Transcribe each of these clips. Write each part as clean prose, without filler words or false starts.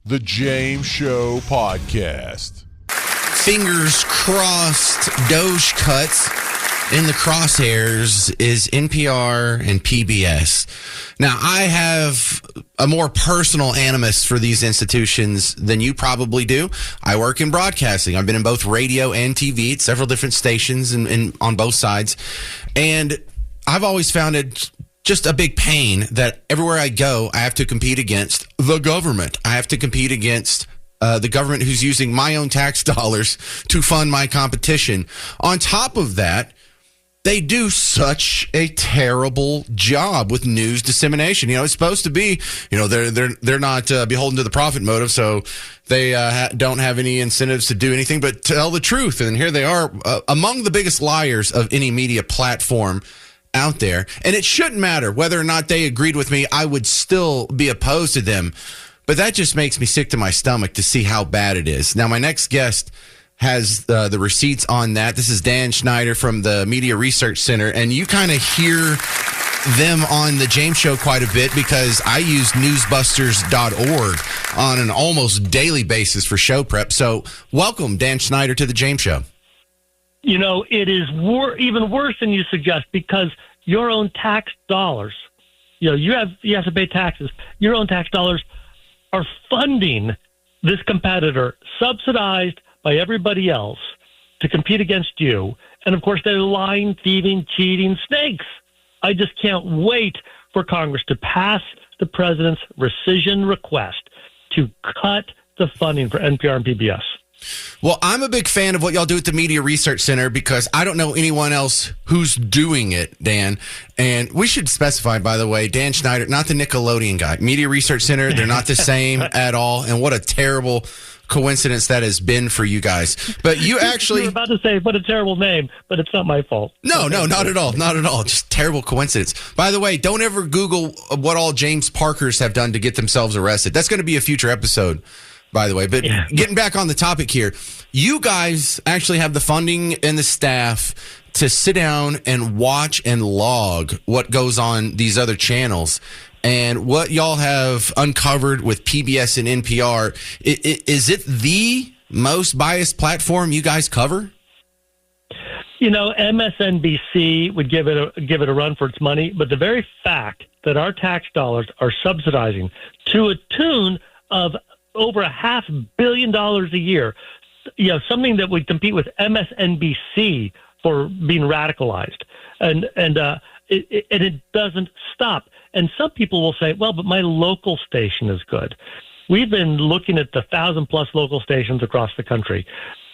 The James Show Podcast. Fingers crossed, Doge cuts in the crosshairs is NPR and PBS. Now, I have a more personal animus for these institutions than you probably do. I work in broadcasting. I've been in both radio and TV at several different stations and on both sides. And I've always found it just a big pain that everywhere I go, I have to compete against the government. I have to compete against the government who's using my own tax dollars to fund my competition. On top of that, they do such a terrible job with news dissemination. You know, it's supposed to be, you know, they're not beholden to the profit motive, so they don't have any incentives to do anything but tell the truth. And here they are, among the biggest liars of any media platform out there. And it shouldn't matter whether or not they agreed with me. I would still be opposed to them. But that just makes me sick to my stomach to see how bad it is. Now, my next guest has the receipts on that. This is Dan Schneider from the Media Research Center, and you kind of hear them on the James Show quite a bit because I use newsbusters.org on an almost daily basis for show prep. So welcome, Dan Schneider, to the James Show. You know, it is even worse than you suggest because your own tax dollars, you know, you have to pay taxes. Your own tax dollars are funding this competitor, subsidized by everybody else to compete against you. And of course, they're lying, thieving, cheating snakes. I just can't wait for Congress to pass the president's rescission request to cut the funding for NPR and PBS. Well, I'm a big fan of what y'all do at the Media Research Center because I don't know anyone else who's doing it, Dan. And we should specify, by the way, Dan Schneider, not the Nickelodeon guy. Media Research Center, they're not the same at all. And what a terrible coincidence that has been for you guys. But you actually... You were about to say, what a terrible name, but it's not my fault. No, not at all. Not at all. Just terrible coincidence. By the way, don't ever Google what all James Parkers have done to get themselves arrested. That's going to be a future episode, by the way. But getting back on the topic here, you guys actually have the funding and the staff to sit down and watch and log what goes on these other channels. And what y'all have uncovered with PBS and NPR, is it the most biased platform you guys cover? You know, MSNBC would give it a run for its money, but the very fact that our tax dollars are subsidizing to a tune of over $500 million a year, you know, something that would compete with MSNBC for being radicalized, and it doesn't stop. And some people will say, well, but my local station is good. We've been looking at the 1,000+ local stations across the country.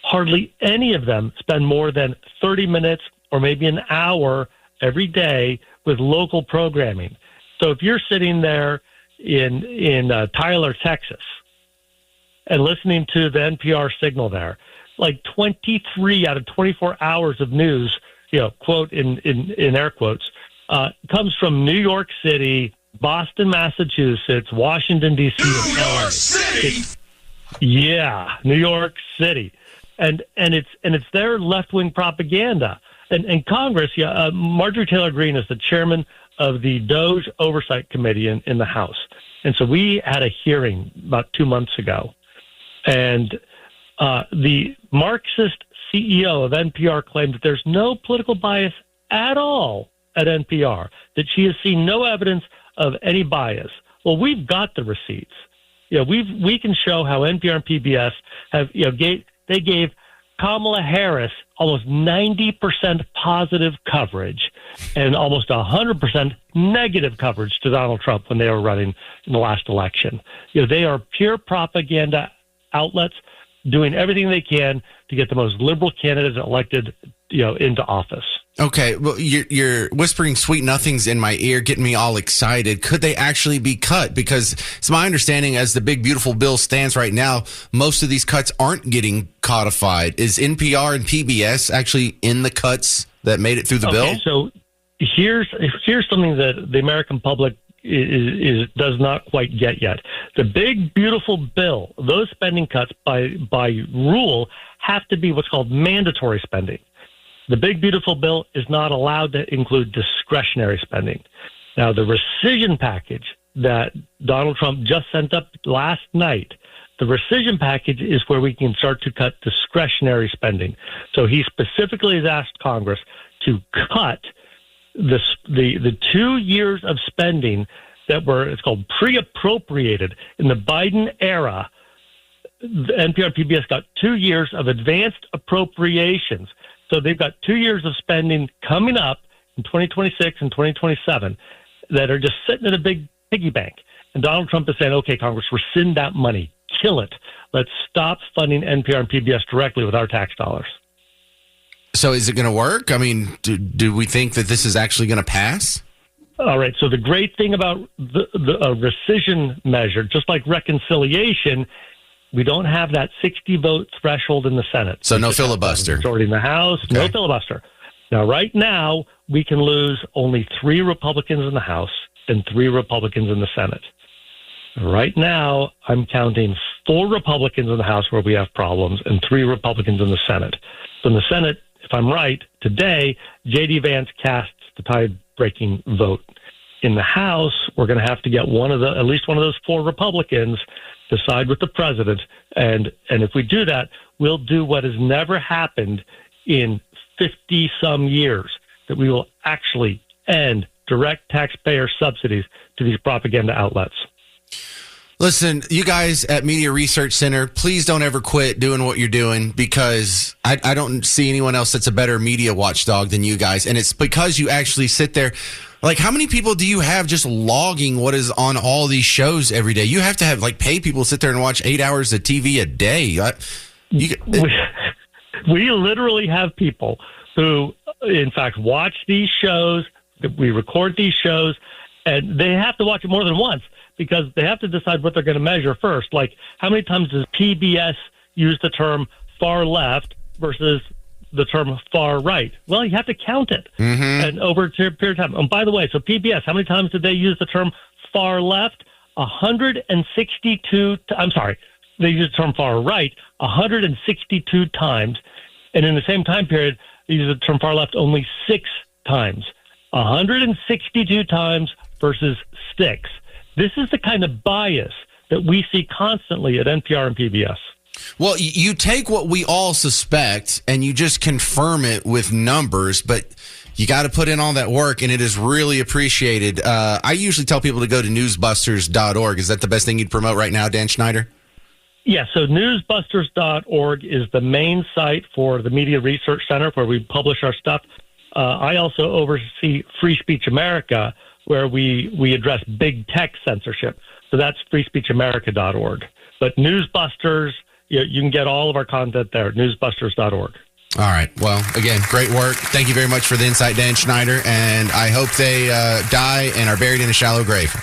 Hardly any of them spend more than 30 minutes or maybe an hour every day with local programming. So if you're sitting there in Tyler, Texas, and listening to the NPR signal there, like 23 out of 24 hours of news, you know, quote in air quotes, comes from New York City, Boston, Massachusetts, Washington, D.C., and LA. New York City. And it's their left-wing propaganda. And Congress, Marjorie Taylor Greene is the chairman of the Doge Oversight Committee in the House. And so we had a hearing about 2 months ago. And the Marxist CEO of NPR claimed that there's no political bias at all at NPR, that she has seen no evidence of any bias. Well, we've got the receipts. You know, we can show how NPR and PBS have, you know, they gave Kamala Harris almost 90% positive coverage and almost 100% negative coverage to Donald Trump when they were running in the last election. You know, they are pure propaganda outlets doing everything they can to get the most liberal candidates elected, you know, into office. Okay, well, you're whispering sweet nothings in my ear, getting me all excited. Could they actually be cut? Because it's my understanding, as the big, beautiful bill stands right now, most of these cuts aren't getting codified. Is NPR and PBS actually in the cuts that made it through the bill? So here's something that the American public does not quite get yet. The big, beautiful bill, those spending cuts by rule have to be what's called mandatory spending. The big, beautiful bill is not allowed to include discretionary spending. Now, the rescission package that Donald Trump just sent up last night The rescission package is where we can start to cut discretionary spending. So he specifically has asked Congress to cut the 2 years of spending that were, it's called pre-appropriated in the Biden era. The NPR and PBS got 2 years of advanced appropriations. So they've got 2 years of spending coming up in 2026 and 2027 that are just sitting in a big piggy bank. And Donald Trump is saying, okay, Congress, rescind that money. Kill it. Let's stop funding NPR and PBS directly with our tax dollars. So is it going to work? I mean, do we think that this is actually going to pass? All right. So the great thing about the rescission measure, just like reconciliation, we don't have that 60-vote threshold in the Senate. So no filibuster. Majority in the House, okay. No filibuster. Now, right now, we can lose only 3 Republicans in the House and 3 Republicans in the Senate. Right now, I'm counting 4 Republicans in the House where we have problems and 3 Republicans in the Senate. So in the Senate, if I'm right, today, J.D. Vance casts the tie-breaking vote. In the House, we're going to have to get at least one of those 4 Republicans to side with the president. And if we do that, we'll do what has never happened in 50-some years, that we will actually end direct taxpayer subsidies to these propaganda outlets. Listen, you guys at Media Research Center, please don't ever quit doing what you're doing, because I don't see anyone else that's a better media watchdog than you guys. And it's because you actually sit there. Like, how many people do you have just logging what is on all these shows every day? You have to have, pay people to sit there and watch 8 hours of TV a day. We literally have people who, in fact, watch these shows. We record these shows, and they have to watch it more than once, because they have to decide what they're going to measure first. Like, how many times does PBS use the term far left versus the term far right? Well, you have to count it and over a period of time. And by the way, so PBS, how many times did they use the term far left? 162. I'm sorry, they used the term far right 162 times. And in the same time period, they used the term far left only 6 times. 162 times versus 6. This is the kind of bias that we see constantly at NPR and PBS. Well, you take what we all suspect and you just confirm it with numbers, but you got to put in all that work, and it is really appreciated. I usually tell people to go to newsbusters.org. Is that the best thing you'd promote right now, Dan Schneider? Yeah, so newsbusters.org is the main site for the Media Research Center where we publish our stuff. I also oversee Free Speech America, where we address big tech censorship. So that's freespeechamerica.org. But Newsbusters, you can get all of our content there, newsbusters.org. All right. Well, again, great work. Thank you very much for the insight, Dan Schneider, and I hope they die and are buried in a shallow grave.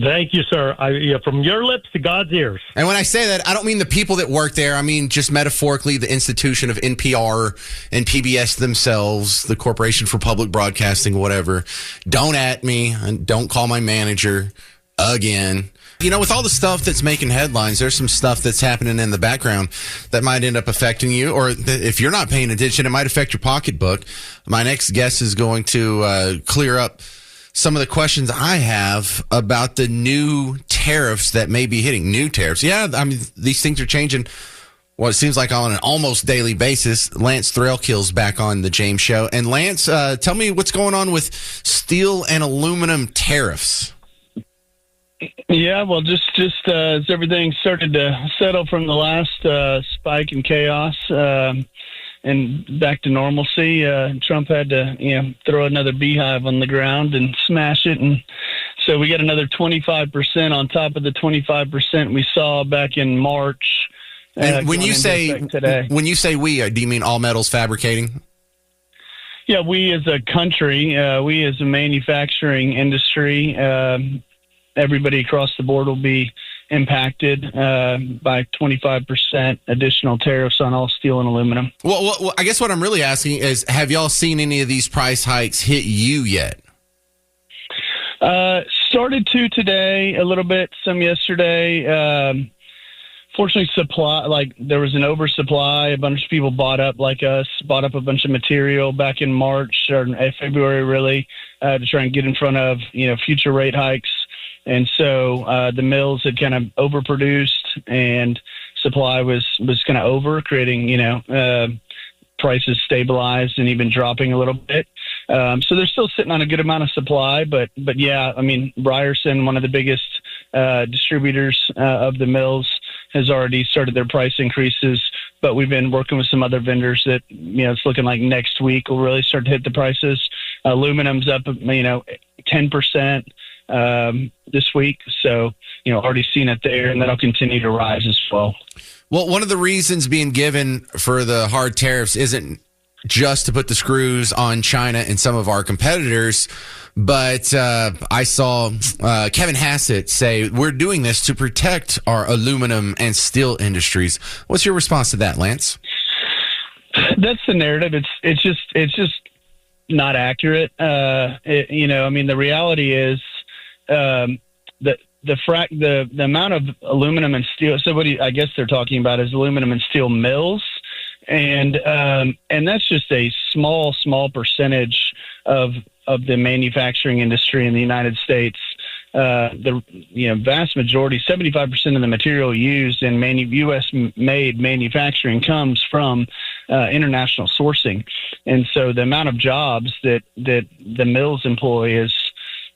Thank you, sir. From your lips to God's ears. And when I say that, I don't mean the people that work there. I mean just metaphorically the institution of NPR and PBS themselves, the Corporation for Public Broadcasting, whatever. Don't at me and don't call my manager again. With all the stuff that's making headlines, there's some stuff that's happening in the background that might end up affecting you, or if you're not paying attention, it might affect your pocketbook. My next guest is going to clear up some of the questions I have about the new tariffs that may be hitting. New tariffs. Yeah, I mean, these things are changing. Well, it seems like on an almost daily basis. Lance Threlkill's back on the James Show. And Lance, tell me what's going on with steel and aluminum tariffs. Yeah, well, just as everything started to settle from the last spike in chaos and back to normalcy, Trump had to throw another beehive on the ground and smash it, and so we got another 25% on top of the 25% we saw back in March. And when you say we, do you mean All Metals Fabricating? Yeah, we as a country, we as a manufacturing industry. Everybody across the board will be impacted by 25% additional tariffs on all steel and aluminum. Well, I guess what I'm really asking is, have y'all seen any of these price hikes hit you yet? Started to today, a little bit, some yesterday. Fortunately, there was an oversupply. A bunch of people bought up a bunch of material back in March or February, really, to try and get in front of, future rate hikes. And so the mills had kind of overproduced, and supply was kind of over, creating, prices stabilized and even dropping a little bit. So they're still sitting on a good amount of supply, but yeah, I mean, Ryerson, one of the biggest distributors of the mills, has already started their price increases. But we've been working with some other vendors that, it's looking like next week will really start to hit the prices. Aluminum's up, 10% this week. So, already seen it there, and that'll continue to rise as well. Well, one of the reasons being given for the hard tariffs isn't just to put the screws on China and some of our competitors, but I saw Kevin Hassett say we're doing this to protect our aluminum and steel industries. What's your response to that, Lance? That's the narrative. It's just not accurate. The reality is the amount of aluminum and steel. So I guess they're talking about is aluminum and steel mills. And that's just a small percentage of the manufacturing industry in the United States. The vast majority, 75% of the material used in U.S. made manufacturing comes from international sourcing, and so the amount of jobs that the mills employ is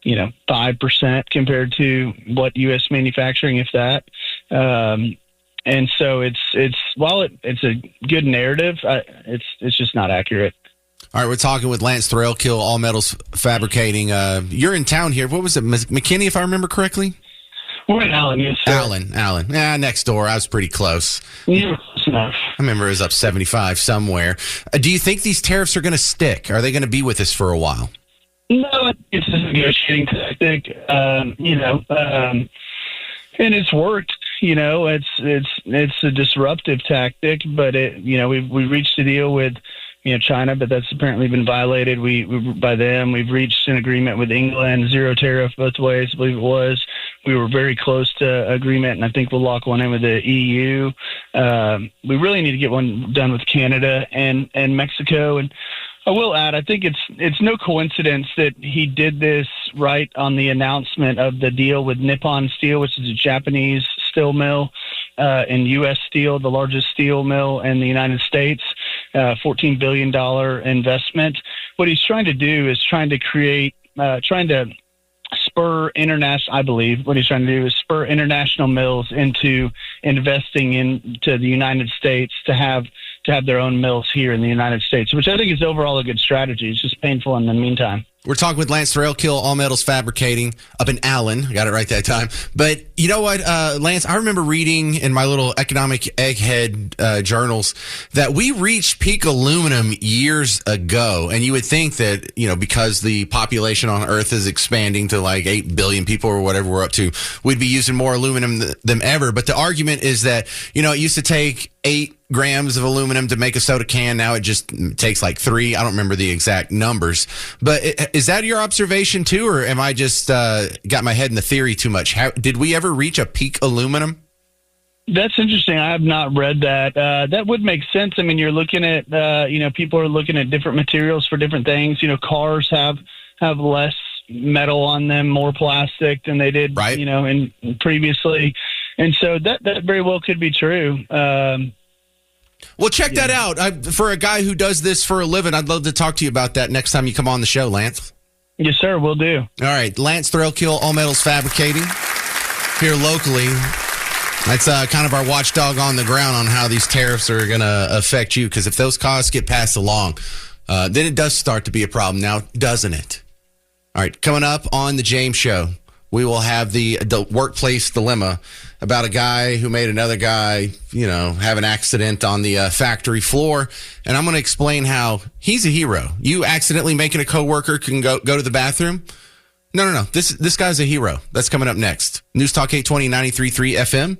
5% compared to what U.S. manufacturing, if that. And so while it's a good narrative, it's just not accurate. All right, we're talking with Lance Thrailkill, All Metals Fabricating. You're in town here. What was it, McKinney, if I remember correctly? We're in Allen, yes, sir. Allen. Yeah, next door. I was pretty close. Yeah, close enough. I remember it was up 75 somewhere. Do you think these tariffs are going to stick? Are they going to be with us for a while? No, it's a negotiating tactic, and it's worked. It's a disruptive tactic, but we reached a deal with China, but that's apparently been violated. By them, we've reached an agreement with England, zero tariff both ways, I believe it was. We were very close to agreement, and I think we'll lock one in with the EU. We really need to get one done with Canada and Mexico. And I will add, I think it's no coincidence that he did this right on the announcement of the deal with Nippon Steel, which is a Japanese steel mill, and U.S. Steel, the largest steel mill in the United States, $14 billion investment. What he's trying to do is trying to spur international, I believe what he's trying to do is spur international mills into investing into the United States to have their own mills here in the United States, which I think is overall a good strategy. It's just painful in the meantime. We're talking with Lance Thrailkill, All Metals Fabricating, up in Allen. I got it right that time. But you know what, Lance, I remember reading in my little economic egghead journals that we reached peak aluminum years ago. And you would think that, because the population on Earth is expanding to like 8 billion people or whatever we're up to, we'd be using more aluminum than ever. But the argument is that, it used to take 8 grams of aluminum to make a soda can. Now it just takes like 3. I don't remember the exact numbers. But is that your observation too, or am I just got my head in the theory too much? Did we ever reach a peak aluminum? That's interesting. I have not read that. That would make sense. I mean, you're looking at, people are looking at different materials for different things. Cars have less metal on them, more plastic than they did, right, in previously. And so that very well could be true. Well, check that out. For a guy who does this for a living, I'd love to talk to you about that next time you come on the show, Lance. Yes, sir. Will do. All right. Lance Thrailkill, All Metals Fabricating, here locally. That's kind of our watchdog on the ground on how these tariffs are going to affect you, because if those costs get passed along, then it does start to be a problem now, doesn't it? All right. Coming up on the James Show, we will have the workplace dilemma about a guy who made another guy, have an accident on the factory floor. And I'm going to explain how he's a hero. You accidentally making a coworker can go to the bathroom? No. This guy's a hero. That's coming up next. News Talk 820 93.3 FM,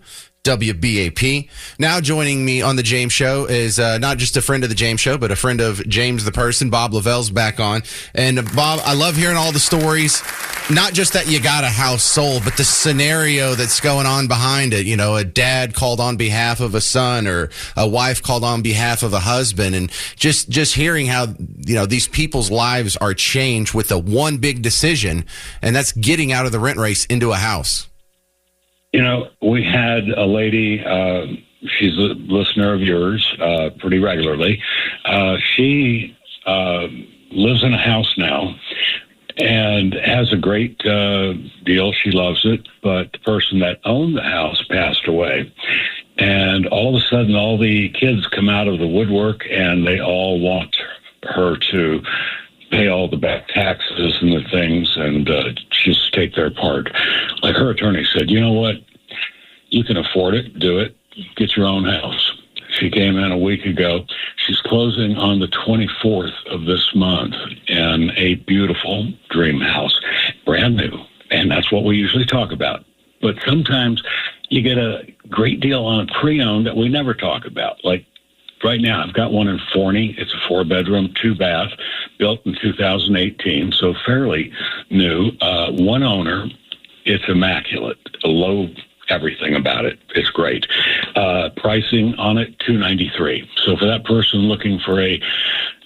WBAP. Now joining me on the James Show is not just a friend of the James Show, but a friend of James the person. Bob Lavelle's back on. And Bob, I love hearing all the stories. Not just that you got a house sold, but the scenario that's going on behind it. You know, a dad called on behalf of a son, or a wife called on behalf of a husband, and just hearing how, you know, these people's lives are changed with the one big decision, and that's getting out of the rent race into a house. You know, we had a lady, she's a listener of yours pretty regularly. She lives in a house now and has a great deal. She loves it, but the person that owned the house passed away. And all of a sudden, all the kids come out of the woodwork, and they all want her to pay all the back taxes and the things and just take their part. Like her attorney said, you know what? You can afford it. Do it. Get your own house. She came in a week ago. She's closing on the 24th of this month in a beautiful dream house, brand new. And that's what we usually talk about. But sometimes you get a great deal on a pre-owned that we never talk about. Like right now, I've got one in Forney. It's a 4-bedroom, 2-bath, built in 2018, so fairly new. One owner. It's immaculate. Low everything about it. It's great. Pricing on it, $293. So for that person looking for a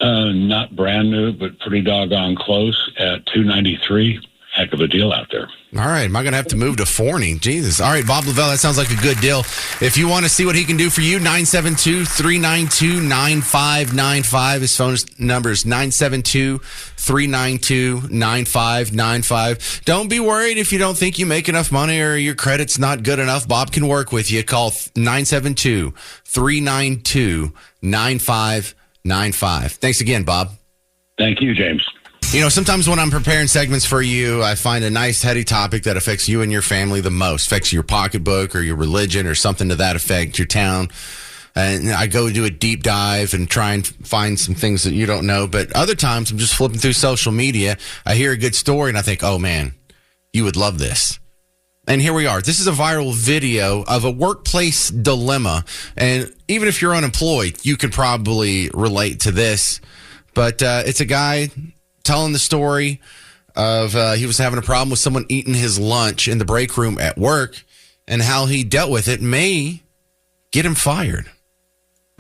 not brand new, but pretty doggone close at $293, heck of a deal out there. All right. Am I going to have to move to Forney? Jesus. All right, Bob Lavelle, that sounds like a good deal. If you want to see what he can do for you, 972-392-9595. His phone number is 972-392-9595. Don't be worried if you don't think you make enough money or your credit's not good enough. Bob can work with you. Call 972-392-9595. Thanks again, Bob. Thank you, James. You know, sometimes when I'm preparing segments for you, I find a nice, heady topic that affects you and your family the most, affects your pocketbook or your religion or something to that effect, your town. And I go do a deep dive and try and find some things that you don't know. But other times I'm just flipping through social media. I hear a good story and I think, oh, man, you would love this. And here we are. This is a viral video of a workplace dilemma. And even if you're unemployed, you could probably relate to this. But it's a guy telling the story of he was having a problem with someone eating his lunch in the break room at work, and how he dealt with it may get him fired.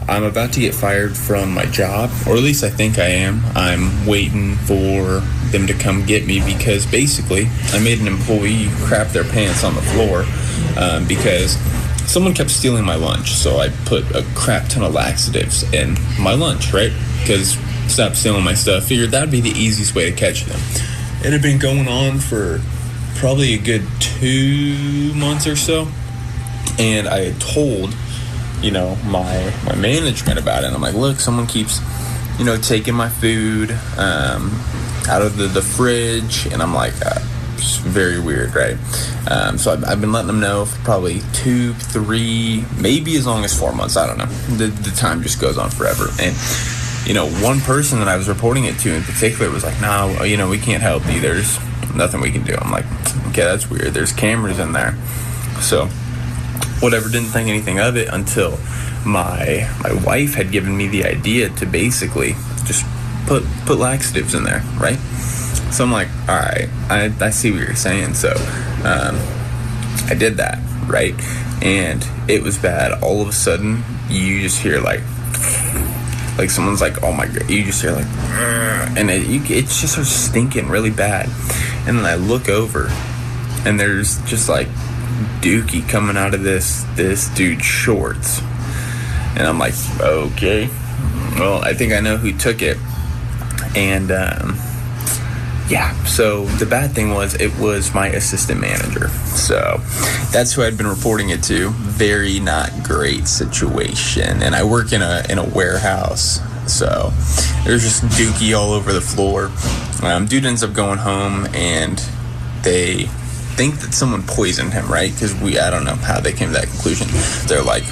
I'm about to get fired from my job, or at least I think I am. I'm waiting for them to come get me because basically I made an employee crap their pants on the floor because someone kept stealing my lunch. So I put a crap ton of laxatives in my lunch, right? Because stop stealing my stuff. Figured that'd be the easiest way to catch them. It had been going on for probably a good 2 months or so, and I had told, you know, my management about it. And I'm like, look, someone keeps, you know, taking my food out of the fridge, and I'm like, it's very weird, right? So I've been letting them know for probably 2, 3, maybe as long as 4 months. I don't know. The time just goes on forever. And you know, one person that I was reporting it to in particular was like, no, you know, we can't help you. There's nothing we can do. I'm like, okay, that's weird. There's cameras in there. So whatever, didn't think anything of it until my wife had given me the idea to basically just put laxatives in there, right? So I'm like, all right, I see what you're saying. So I did that, right? And it was bad. All of a sudden, you just hear like someone's like, oh my God, you just hear like, and it just starts stinking really bad. And then I look over, and there's just like dookie coming out of this dude's shorts. And I'm like, okay, well, I think I know who took it. And yeah, so the bad thing was it was my assistant manager. So that's who I'd been reporting it to. Very not great situation. And I work in a warehouse, so there's just dookie all over the floor. Dude ends up going home, and they think that someone poisoned him, right? Because I don't know how they came to that conclusion. They're like,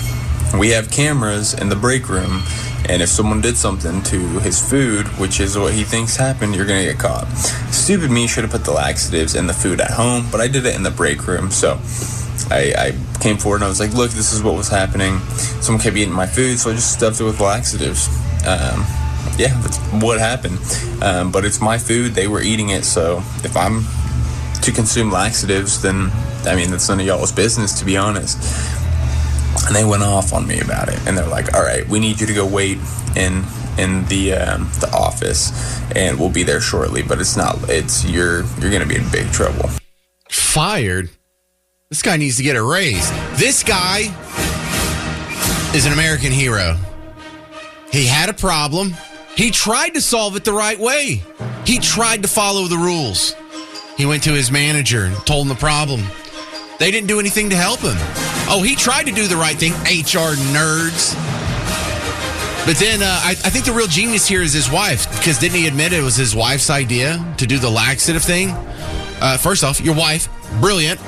we have cameras in the break room, and if someone did something to his food, which is what he thinks happened, you're going to get caught. Stupid me should have put the laxatives in the food at home, but I did it in the break room. So I came forward and I was like, look, this is what was happening. Someone kept eating my food, so I just stuffed it with laxatives. Yeah, that's what happened. But it's my food. They were eating it, so if I'm to consume laxatives, then, I mean, that's none of y'all's business, to be honest. And they went off on me about it. And they're like, all right, we need you to go wait in the office, and we'll be there shortly. But you're going to be in big trouble. Fired? This guy needs to get a raise. This guy is an American hero. He had a problem. He tried to solve it the right way. He tried to follow the rules. He went to his manager and told him the problem. They didn't do anything to help him. Oh, he tried to do the right thing. HR nerds. But then I think the real genius here is his wife, because didn't he admit it was his wife's idea to do the laxative thing? First off, your wife, brilliant.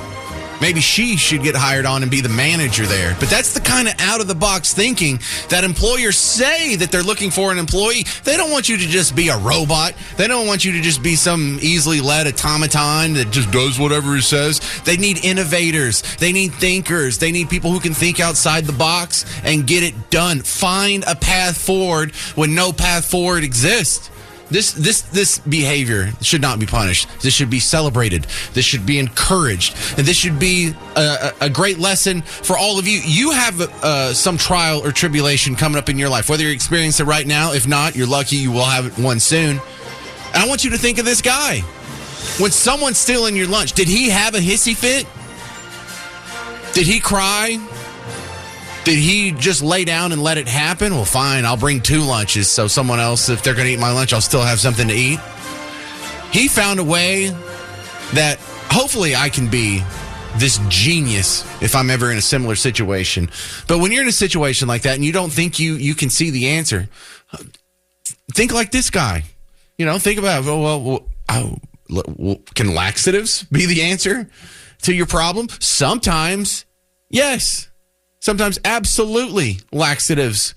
Maybe she should get hired on and be the manager there. But that's the kind of out-of-the-box thinking that employers say that they're looking for an employee. They don't want you to just be a robot. They don't want you to just be some easily led automaton that just does whatever it says. They need innovators. They need thinkers. They need people who can think outside the box and get it done. Find a path forward when no path forward exists. This behavior should not be punished. This should be celebrated. This should be encouraged. And this should be a great lesson for all of you. You have some trial or tribulation coming up in your life, whether you're experiencing it right now. If not, you're lucky you will have one soon. And I want you to think of this guy. When someone's stealing your lunch, did he have a hissy fit? Did he cry? Did he just lay down and let it happen? Well, fine, I'll bring 2 lunches so someone else, if they're going to eat my lunch, I'll still have something to eat. He found a way that hopefully I can be this genius if I'm ever in a similar situation. But when you're in a situation like that and you don't think you can see the answer, think like this guy. Think about, can laxatives be the answer to your problem? Sometimes, yes. Sometimes, absolutely, laxatives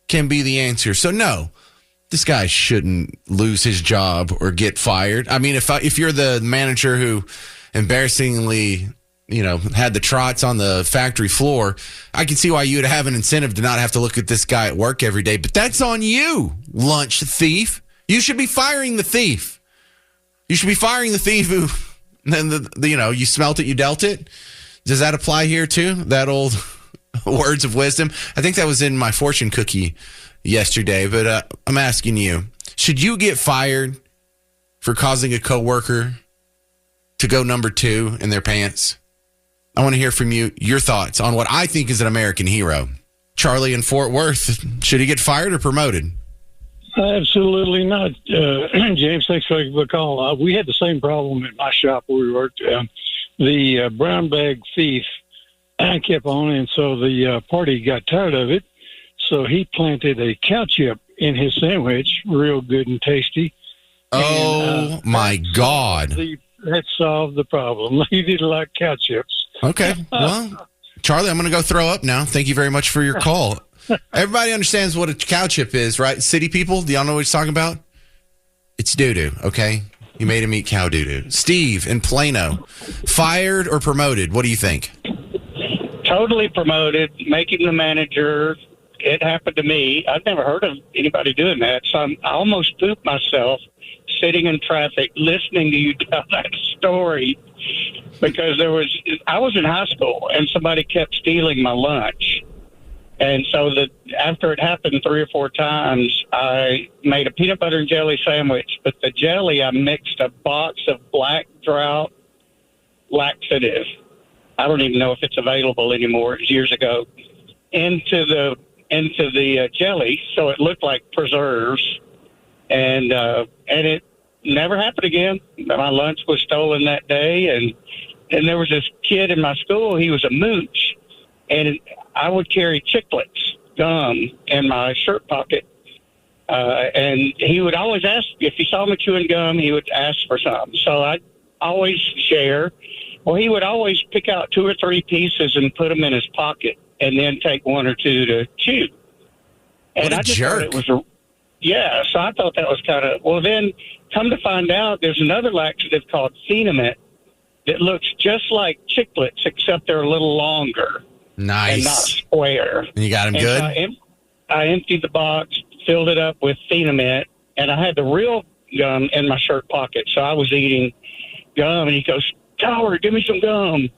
can be the answer. So, no, this guy shouldn't lose his job or get fired. I mean, if you're the manager who embarrassingly, had the trots on the factory floor, I can see why you would have an incentive to not have to look at this guy at work every day. But that's on you, lunch thief. You should be firing the thief. You should be firing the thief who, then you smelt it, you dealt it. Does that apply here too? That old words of wisdom. I think that was in my fortune cookie yesterday, but I'm asking you, should you get fired for causing a coworker to go number 2 in their pants? I want to hear from you, your thoughts on what I think is an American hero. Charlie in Fort Worth, should he get fired or promoted? Absolutely not. James, thanks for the call. We had the same problem at my shop where we worked. The brown bag thief kept on, and so the party got tired of it. So he planted a cow chip in his sandwich, real good and tasty. Oh, my God. That solved the problem. He didn't like cow chips. Okay. Well, Charlie, I'm going to go throw up now. Thank you very much for your call. Everybody understands what a cow chip is, right? City people, do y'all know what he's talking about? It's doo-doo, okay? You made him eat cow doo-doo. Steve in Plano, fired or promoted? What do you think? Totally promoted, making the manager. It happened to me. I've never heard of anybody doing that. So I almost pooped myself sitting in traffic listening to you tell that story, because I was in high school and somebody kept stealing my lunch. And so after it happened 3 or 4 times, I made a peanut butter and jelly sandwich. But the jelly, I mixed a box of Black Drought laxative. I don't even know if it's available anymore. It was years ago. Into the jelly, so it looked like preserves, and it never happened again. My lunch was stolen that day, and there was this kid in my school. He was a mooch, and I would carry Chiclets gum in my shirt pocket, and he would always ask if he saw me chewing gum. He would ask for some, so I'd always share. Well, he would always pick out 2 or 3 pieces and put them in his pocket, and then take 1 or 2 to chew. And what a I just jerk! Thought it was so I thought that was kind of. Well, then come to find out, there's another laxative called Phenamate that looks just like chiclets, except they're a little longer. Nice. And not square. And you got them good? So I emptied the box, filled it up with Phenamint, and I had the real gum in my shirt pocket. So I was eating gum, and he goes, "Tower, give me some gum."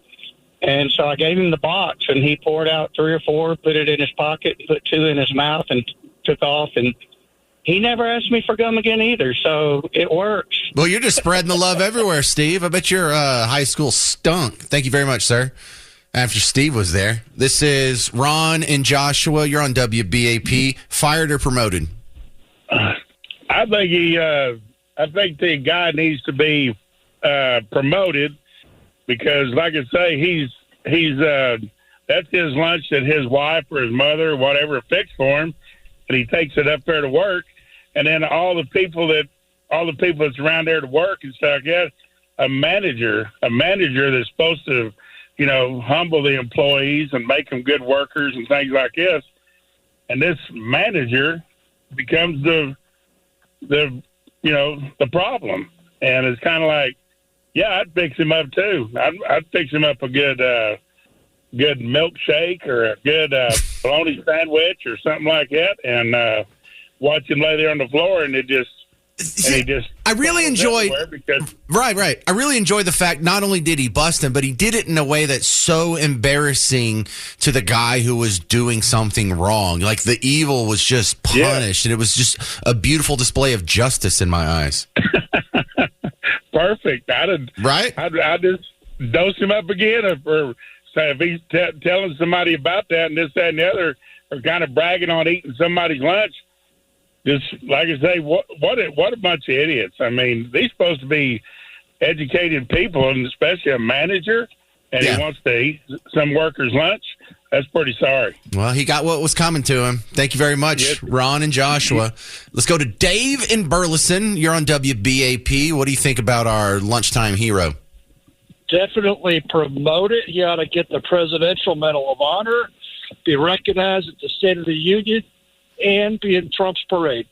And so I gave him the box, and he poured out 3 or 4, put it in his pocket, put 2 in his mouth, and took off. And he never asked me for gum again either, so it works. Well, you're just spreading the love everywhere, Steve. I bet your high school stunk. Thank you very much, sir. After Steve was there. This is Ron and Joshua. You're on WBAP. Fired or promoted? I think the guy needs to be promoted because, like I say, he's that's his lunch that his wife or his mother or whatever fixed for him, and he takes it up there to work. And then all the people that's around there to work and stuff, yeah, a manager that's supposed to, humble the employees and make them good workers and things like this. And this manager becomes the problem. And it's kind of like, yeah, I'd fix him up too. I'd fix him up a good milkshake or a good bologna sandwich or something like that, and watch him lay there on the floor, and I really enjoyed right. I really enjoyed the fact not only did he bust him, but he did it in a way that's so embarrassing to the guy who was doing something wrong. Like the evil was just punished, and it was just a beautiful display of justice in my eyes. Perfect. I'd just dose him up again, or say if he's telling somebody about that and this, that, and the other, or kind of bragging on eating somebody's lunch. Just like I say, what a bunch of idiots. I mean, they're supposed to be educated people, and especially a manager, and he wants to eat some worker's lunch. That's pretty sorry. Well, he got what was coming to him. Thank you very much, Ron and Joshua. Let's go to Dave in Burleson. You're on WBAP. What do you think about our lunchtime hero? Definitely promote it. He ought to get the Presidential Medal of Honor, be recognized at the State of the Union, and be in Trump's parade.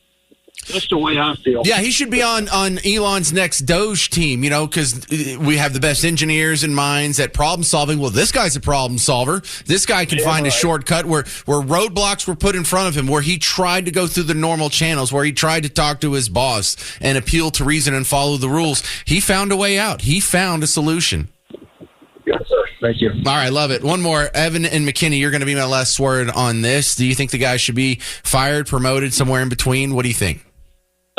That's the way I feel. Yeah, he should be on Elon's next Doge team, because we have the best engineers and minds at problem solving. Well, this guy's a problem solver. This guy can find a shortcut where roadblocks were put in front of him, where he tried to go through the normal channels, where he tried to talk to his boss and appeal to reason and follow the rules. He found a way out. He found a solution. Yes, sir. Thank you. All right, love it. One more. Evan and McKinney, you're going to be my last word on this. Do you think the guy should be fired, promoted, somewhere in between? What do you think?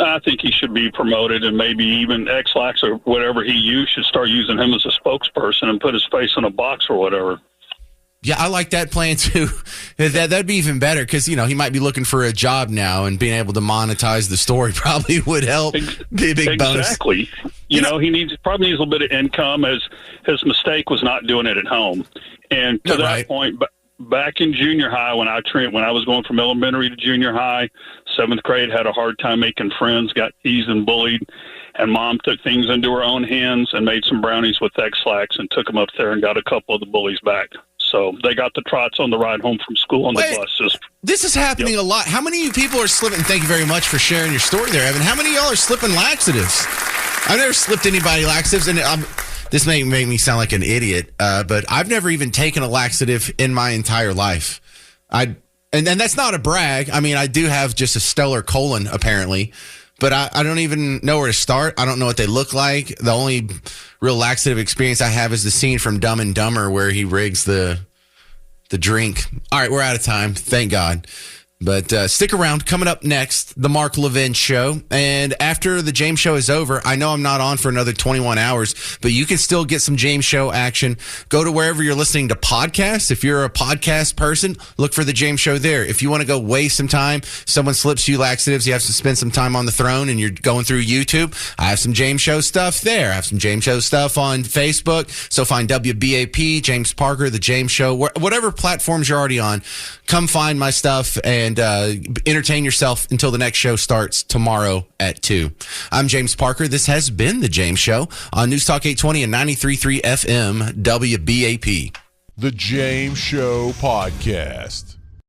I think he should be promoted, and maybe even X-Lax or whatever he used should start using him as a spokesperson and put his face in a box or whatever. Yeah, I like that plan too. That'd be even better because, he might be looking for a job now, and being able to monetize the story probably would help. Be a big bonus. Exactly. He probably needs a little bit of income, as his mistake was not doing it at home. And to that point, back in junior high, when I was going from elementary to junior high, 7th grade, had a hard time making friends, got teased and bullied, and Mom took things into her own hands and made some brownies with X-Lax and took them up there and got a couple of the bullies back. So they got the trots on the ride home from school on the buses. This is happening a lot. How many of you people are slipping? Thank you very much for sharing your story there, Evan. How many of y'all are slipping laxatives? I've never slipped anybody laxatives, and this may make me sound like an idiot, but I've never even taken a laxative in my entire life. And that's not a brag. I mean, I do have just a stellar colon, apparently, but I don't even know where to start. I don't know what they look like. The only real laxative experience I have is the scene from Dumb and Dumber where he rigs the drink. All right, we're out of time. Thank God. But stick around. Coming up next, the Mark Levin Show. And after the James Show is over, I know I'm not on for another 21 hours, but you can still get some James Show action. Go to wherever you're listening to podcasts. If you're a podcast person, look for the James Show there. If you want to go waste some time, someone slips you laxatives, you have to spend some time on the throne, and you're going through YouTube, I have some James Show stuff there. I have some James Show stuff on Facebook. So find WBAP, James Parker, the James Show, whatever platforms you're already on. Come find my stuff and entertain yourself until the next show starts tomorrow at 2. I'm James Parker. This has been The James Show on News Talk 820 and 93.3 FM WBAP. The James Show Podcast.